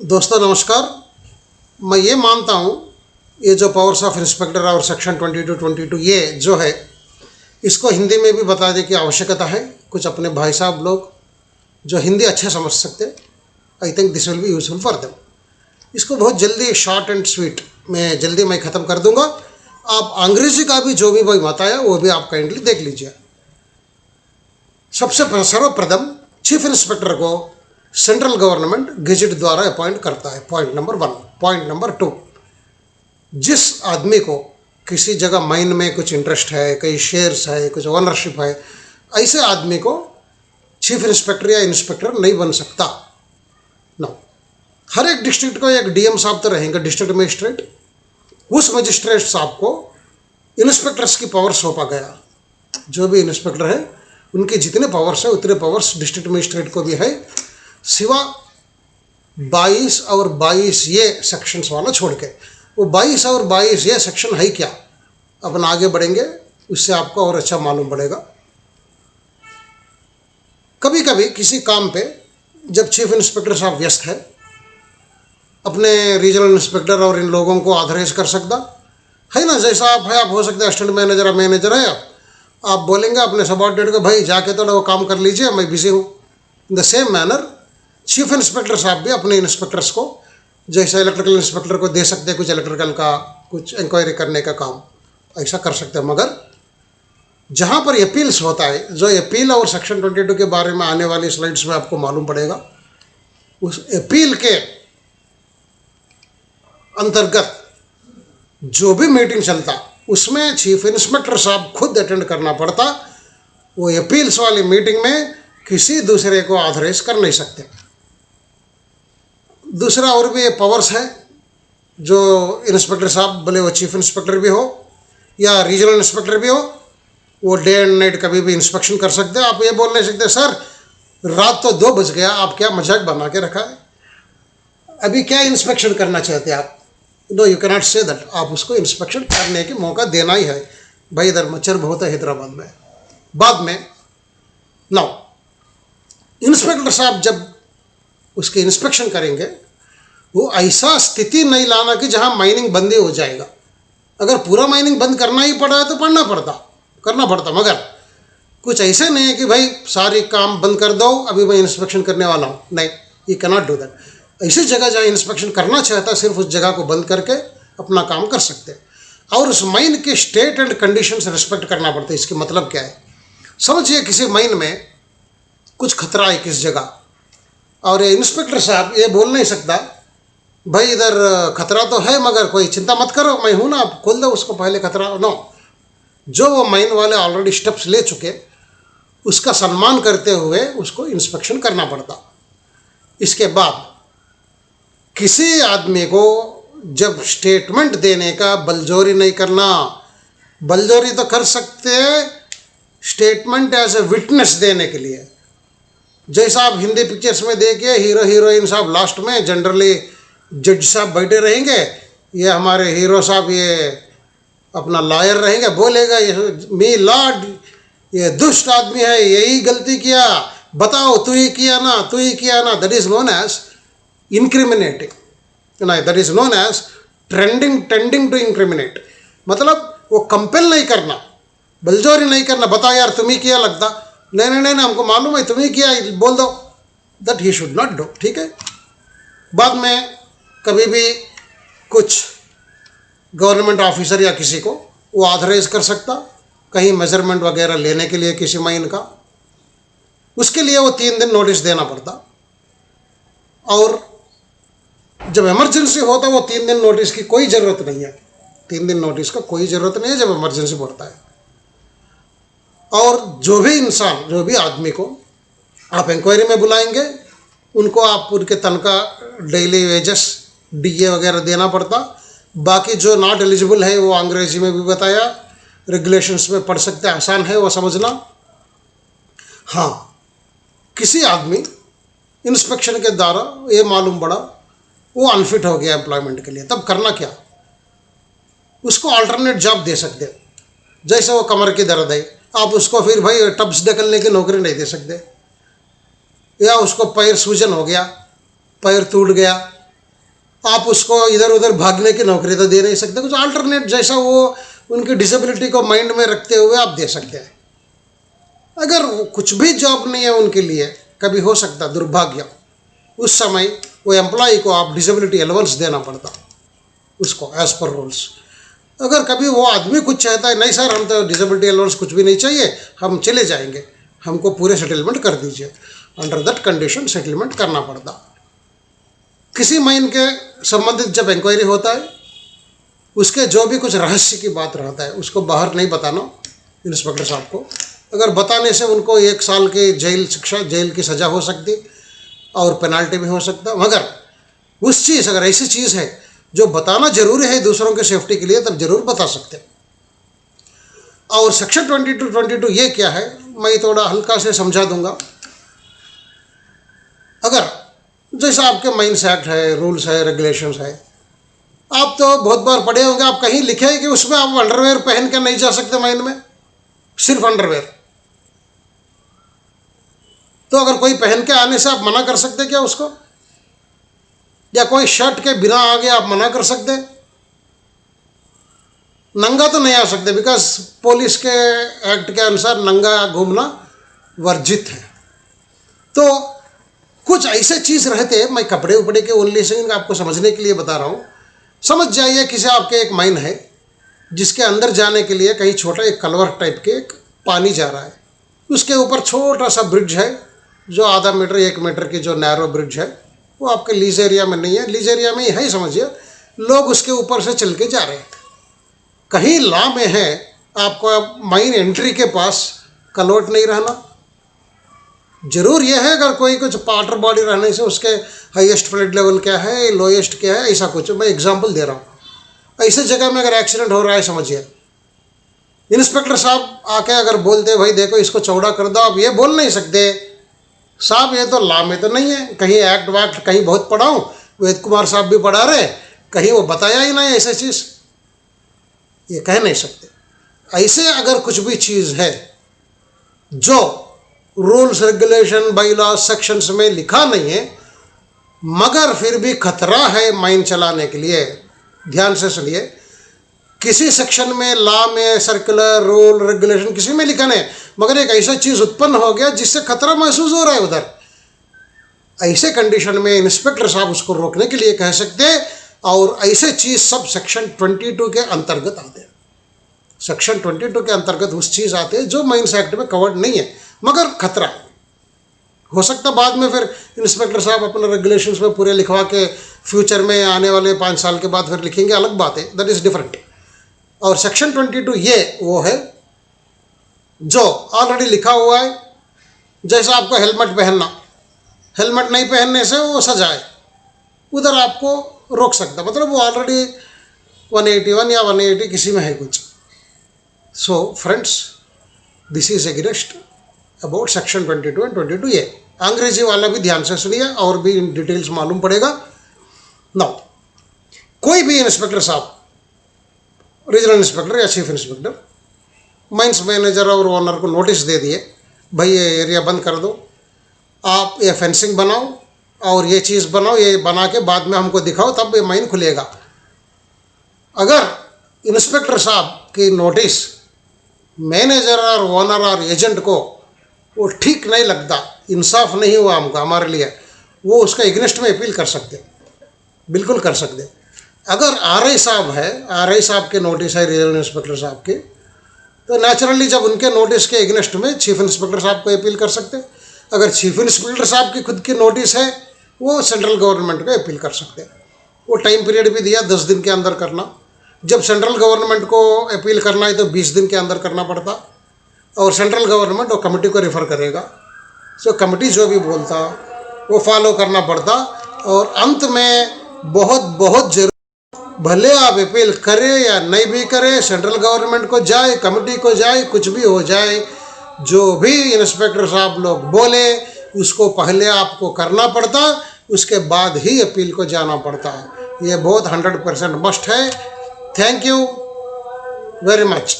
दोस्तों नमस्कार। मैं ये मानता हूँ ये जो पावर्स ऑफ इंस्पेक्टर और सेक्शन 22 ये जो है इसको हिंदी में भी बताने की आवश्यकता है। कुछ अपने भाई साहब लोग जो हिंदी अच्छे समझ सकते, I think this will be useful for them. इसको बहुत जल्दी शॉर्ट एंड स्वीट में जल्दी मैं ख़त्म कर दूंगा। आप अंग्रेजी का भी जो भी भाई बताया वो भी आप काइंडली देख लीजिए। सबसे सर्वप्रथम चीफ इंस्पेक्टर को सेंट्रल गवर्नमेंट गेजेट द्वारा अपॉइंट करता है, पॉइंट नंबर 1। पॉइंट नंबर 2, जिस आदमी को किसी जगह माइन में कुछ इंटरेस्ट है, कई शेयर्स है, कुछ ओनरशिप है, ऐसे आदमी को चीफ इंस्पेक्टर या इंस्पेक्टर नहीं बन सकता। नो, हर एक डिस्ट्रिक्ट को एक डीएम साहब तो रहेंगे, डिस्ट्रिक्ट मजिस्ट्रेट। उस मजिस्ट्रेट साहब को इंस्पेक्टर्स की पावर सौंपा गया। जो भी इंस्पेक्टर है उनके जितने पावर्स है उतने पावर्स डिस्ट्रिक्ट मजिस्ट्रेट को भी है, सिवा 22 और 22 ये सेक्शंस वाला छोड़ के। वो 22 और 22 ये सेक्शन है क्या, अपन आगे बढ़ेंगे उससे आपको और अच्छा मालूम पड़ेगा। कभी कभी किसी काम पे जब चीफ इंस्पेक्टर साहब व्यस्त है, अपने रीजनल इंस्पेक्टर और इन लोगों को ऑथराइज कर सकता है ना। जैसा आप है, आप हो सकते हैं असिस्टेंट मैनेजर या मैनेजर है, आप बोलेंगे अपने सबऑर्डिनेट को भाई जाके तो वो काम कर लीजिए, मैं बिजी हूँ। In the same manner chief inspector साहब भी अपने इंस्पेक्टर्स को जैसे इलेक्ट्रिकल इंस्पेक्टर को दे सकते हैं कुछ इलेक्ट्रिकल का कुछ इंक्वायरी करने का काम, ऐसा कर सकते हैं। मगर जहाँ पर अपील्स होता है, जो अपील और सेक्शन 22 के बारे में आने वाली स्लाइड्स में आपको मालूम पड़ेगा, उस अपील के अंतर्गत जो भी मीटिंग चलता उसमें चीफ इंस्पेक्टर साहब खुद अटेंड करना पड़ता। वो अपील्स वाली मीटिंग में किसी दूसरे को ऑथराइज कर नहीं सकते। दूसरा और भी पावर्स है जो इंस्पेक्टर साहब, भले वो चीफ इंस्पेक्टर भी हो या रीजनल इंस्पेक्टर भी हो, वो डे एंड नाइट कभी भी इंस्पेक्शन कर सकते हैं। आप ये बोल नहीं सकते सर रात तो 2 बज गया, आप क्या मजाक बना के रखा है, अभी क्या इंस्पेक्शन करना चाहते हैं आप। No, you cannot say that. आप उसको इंस्पेक्शन करने की मौका देना ही है। भाई इधर मच्छर बहुत है हैदराबाद में। बाद में नाउ इंस्पेक्टर साहब जब उसके इंस्पेक्शन करेंगे, वो ऐसा स्थिति नहीं लाना कि जहां माइनिंग बंद ही हो जाएगा। अगर पूरा माइनिंग बंद करना ही पड़ा है तो करना पड़ता, मगर कुछ ऐसे नहीं है कि भाई सारी काम बंद कर दो अभी मैं इंस्पेक्शन करने वाला हूँ। नहीं, यू कैनॉट डू दैट। ऐसी जगह जहाँ इंस्पेक्शन करना चाहता है सिर्फ उस जगह को बंद करके अपना काम कर सकते हैं। और उस माइन के स्टेट एंड कंडीशंस रिस्पेक्ट करना पड़ता है। इसके मतलब क्या है, समझिए किसी माइन में कुछ खतरा है किस जगह, और ये इंस्पेक्टर साहब ये बोल नहीं सकता भाई इधर खतरा तो है मगर कोई चिंता मत करो, मैं हूँ ना, आप खोल दो उसको पहले खतरा। नो, जो वो माइन वाले ऑलरेडी स्टेप्स ले चुके उसका सम्मान करते हुए उसको इंस्पेक्शन करना पड़ता। इसके बाद किसी आदमी को जब स्टेटमेंट देने का बलजोरी नहीं करना। बलजोरी तो कर सकते हैं स्टेटमेंट एज ए विटनेस देने के लिए। जैसा आप हिंदी पिक्चर्स में देखिए, हीरो हीरोइन साहब लास्ट में जनरली जज साहब बैठे रहेंगे, ये हमारे हीरो साहब ये अपना लॉयर रहेंगे, बोलेगा ये मी लॉर्ड ये दुष्ट आदमी है, यही गलती किया, बताओ तू ही किया ना। That is known as incriminating, नहीं, that is known as tending to incriminate. मतलब वो कंपेल नहीं करना, बलजोरी नहीं करना, बताओ यार तुम ही किया लगता, नहीं हमको मालूम है तुम ही किया, बोल दो। That he should not do, ठीक है। बाद में कभी भी कुछ गवर्नमेंट ऑफिसर या किसी को वो ऑथराइज कर सकता कहीं मेजरमेंट वगैरह लेने के लिए किसी माइन का, उसके लिए वो 3 दिन नोटिस देना पड़ता। और जब इमरजेंसी होता वो 3 दिन नोटिस की कोई ज़रूरत नहीं है। 3 दिन नोटिस का कोई ज़रूरत नहीं है जब इमरजेंसी पड़ता है। और जो भी इंसान, जो भी आदमी को आप इंक्वायरी में बुलाएंगे उनको आप उनके तनख्वाह, डेली वेजेस, डीए वगैरह देना पड़ता। बाकी जो नॉट एलिजिबल है वो अंग्रेजी में भी बताया, रेगुलेशंस में पढ़ सकते हैं, आसान है वो समझना। हाँ, किसी आदमी इंस्पेक्शन के द्वारा ये मालूम पड़ा वो अनफिट हो गया एम्प्लॉयमेंट के लिए, तब करना क्या, उसको अल्टरनेट जॉब दे सकते। जैसे वो कमर की दर्द है, आप उसको फिर भाई टब्स ढकलने की नौकरी नहीं दे सकते, या उसको पैर सूजन हो गया, पैर टूट गया, आप उसको इधर उधर भागने की नौकरी तो दे नहीं सकते, कुछ अल्टरनेट जैसा वो उनकी डिसेबिलिटी को माइंड में रखते हुए आप दे सकते हैं। अगर वो कुछ भी जॉब नहीं है उनके लिए, कभी हो सकता दुर्भाग्य, उस समय वो एम्प्लॉय को आप डिसेबिलिटी अलाउंस देना पड़ता उसको एज पर रूल्स। अगर कभी वो आदमी कुछ चाहता है, नहीं सर हम तो डिसेबिलिटी अलाउंस कुछ भी नहीं चाहिए, हम चले जाएंगे, हमको पूरे सेटलमेंट कर दीजिए, अंडर दैट कंडीशन सेटलमेंट करना पड़ता। किसी माइन के संबंधित जब इंक्वायरी होता है, उसके जो भी कुछ रहस्य की बात रहता है उसको बाहर नहीं बताना इंस्पेक्टर साहब को। अगर बताने से उनको 1 साल की जेल की सज़ा हो सकती और पेनाल्टी भी हो सकता। मगर उस चीज़, अगर ऐसी चीज़ है जो बताना जरूरी है दूसरों के सेफ्टी के लिए, तब जरूर बता सकते हैं। और सेक्शन 22 ये क्या है, मैं थोड़ा हल्का से समझा दूंगा। अगर जैसा आपके माइंस एक्ट है, रूल्स है, रेगुलेशंस है, आप तो बहुत बार पढ़े होंगे, आप कहीं लिखे हैं कि उसमें आप अंडरवेयर पहन के नहीं जा सकते माइन में, सिर्फ अंडरवेयर। तो अगर कोई पहन के आने से आप मना कर सकते क्या उसको, या कोई शर्ट के बिना आगे आप मना कर सकते? नंगा तो नहीं आ सकते, बिकॉज पुलिस के एक्ट के अनुसार नंगा घूमना वर्जित है। तो कुछ ऐसे चीज़ रहते, मैं कपड़े उपड़े के ओनली सिंग आपको समझने के लिए बता रहा हूँ। समझ जाइए किसी आपके एक माइन है जिसके अंदर जाने के लिए कहीं छोटा एक कलवर टाइप के एक पानी जा रहा है, उसके ऊपर छोटा सा ब्रिज है जो आधा मीटर 1 मीटर की जो नैरो ब्रिज है, वो आपके लीज एरिया में नहीं है, लीज एरिया में ही है समझिए, लोग उसके ऊपर से चल के जा रहे हैं। कहीं लॉ में है आपको माइन एंट्री के पास कलवट नहीं रहना। जरूर यह है अगर कोई कुछ वाटर बॉडी रहने से उसके हाईएस्ट फ्लड लेवल क्या है, लोएस्ट क्या है, ऐसा कुछ मैं एग्जांपल दे रहा हूँ। ऐसे जगह में अगर एक्सीडेंट हो रहा है समझिए, इंस्पेक्टर साहब आके अगर बोलते भाई देखो इसको चौड़ा कर दो, आप ये बोल नहीं सकते साहब ये तो लॉ में तो नहीं है, कहीं एक्ट वैक्ट कहीं बहुत पढ़ा हूँ, वेद कुमार साहब भी पढ़ा रहे, कहीं वो बताया ही नहीं ऐसी चीज़, ये कह नहीं सकते। ऐसे अगर कुछ भी चीज़ है जो rules regulation by law sections में लिखा नहीं है मगर फिर भी खतरा है माइन चलाने के लिए, ध्यान से सुनिए, किसी सेक्शन में लॉ में सर्कुलर रूल रेगुलेशन किसी में लिखा नहीं, मगर एक ऐसा चीज़ उत्पन्न हो गया जिससे खतरा महसूस हो रहा है उधर, ऐसे कंडीशन में इंस्पेक्टर साहब उसको रोकने के लिए कह सकते हैं। और ऐसे चीज़ सब सेक्शन 22 के अंतर्गत आते हैं। सेक्शन 22 के अंतर्गत उस चीज़ आते हैं जो माइंस एक्ट में कवर्ड नहीं है मगर खतरा हो सकता। बाद में फिर इंस्पेक्टर साहब अपने रेगुलेशंस में पूरे लिखवा के फ्यूचर में आने वाले 5 साल के बाद फिर लिखेंगे, अलग बात है, दैट इज़ डिफरेंट। और सेक्शन 22 ये वो है जो ऑलरेडी लिखा हुआ है, जैसा आपको हेलमेट पहनना, हेलमेट नहीं पहनने से वो सजा है, उधर आपको रोक सकता, मतलब वो ऑलरेडी 181 या 180 किसी में है कुछ। सो फ्रेंड्स, दिस इज एग्रेस्ट अबाउट सेक्शन 22 एंड 22 ए। अंग्रेजी वाला भी ध्यान से सुनिए और भी इन डिटेल्स मालूम पड़ेगा। नाउ कोई भी इंस्पेक्टर साहब, रीजनल इंस्पेक्टर या चीफ इंस्पेक्टर, माइंस मैनेजर और ओनर को नोटिस दे दिए भाई ये एरिया बंद कर दो, आप ये फेंसिंग बनाओ और ये चीज़ बनाओ, ये बना के बाद में हमको दिखाओ तब ये माइन खुलेगा। अगर इंस्पेक्टर साहब की नोटिस मैनेजर और ओनर और एजेंट को वो ठीक नहीं लगता, इंसाफ नहीं हुआ हमको हमारे लिए, वो उसका एग्नेस्ट में अपील कर सकते, बिल्कुल कर सकते। अगर आरआई साहब है, आरआई साहब के नोटिस है रीजनल इंस्पेक्टर साहब के, तो नेचुरली जब उनके नोटिस के एग्नेस्ट में चीफ इंस्पेक्टर साहब को अपील कर सकते। अगर चीफ इंस्पेक्टर साहब की खुद की नोटिस है वो सेंट्रल गवर्नमेंट को अपील कर सकते हैं। वो टाइम पीरियड भी दिया 10 दिन के अंदर करना। जब सेंट्रल गवर्नमेंट को अपील करना है तो 20 दिन के अंदर करना पड़ता, और सेंट्रल गवर्नमेंट वो कमेटी को रेफर करेगा। सो कमेटी जो भी बोलता वो फॉलो करना पड़ता। और अंत में बहुत बहुत जरूर, भले आप अपील करें या नहीं भी करें, सेंट्रल गवर्नमेंट को जाए, कमेटी को जाए, कुछ भी हो जाए, जो भी इंस्पेक्टर साहब लोग बोले उसको पहले आपको करना पड़ता, उसके बाद ही अपील को जाना पड़ता। ये बहुत 100% मस्ट है। Thank you very much.